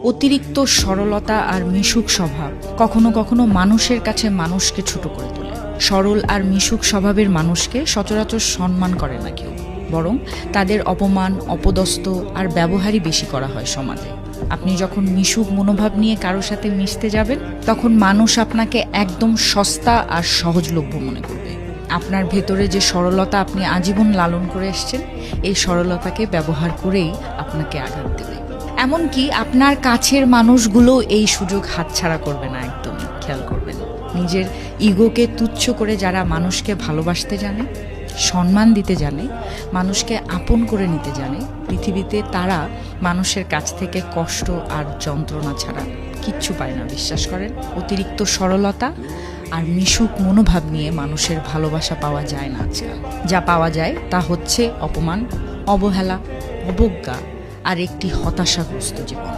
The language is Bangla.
অতিরিক্ত সরলতা আর মিশুক স্বভাব কখনো কখনো মানুষের কাছে মানুষকে ছোট করে তোলে। সরল আর মিশুক স্বভাবের মানুষকে সচরাচর সম্মান করে না কেউ, বরং তাদের অপমান, অপদস্থ আর ব্যবহারই বেশি করা হয় সমাজে। আপনি যখন মিশুক মনোভাব নিয়ে কারোর সাথে মিশতে যাবেন, তখন মানুষ আপনাকে একদম সস্তা আর সহজলভ্য মনে করবে। আপনার ভেতরে যে সরলতা আপনি আজীবন লালন করে এসেছেন, এই সরলতাকে ব্যবহার করেই আপনাকে আঘাত দেবে। এমনকি আপনার কাছের মানুষগুলো এই সুযোগ হাতছাড়া করবে না। একদম খেয়াল করবেন, নিজের ইগোকে তুচ্ছ করে যারা মানুষকে ভালোবাসতে জানে, সম্মান দিতে জানে, মানুষকে আপন করে নিতে জানে, পৃথিবীতে তারা মানুষের কাছ থেকে কষ্ট আর যন্ত্রণা ছাড়া কিচ্ছু পায় না। বিশ্বাস করেন, অতিরিক্ত সরলতা আর মিশুক মনোভাব নিয়ে মানুষের ভালোবাসা পাওয়া যায় না আজকাল। যা পাওয়া যায় তা হচ্ছে অপমান, অবহেলা, অবজ্ঞা আর একটি হতাশাগ্রস্ত জীবন।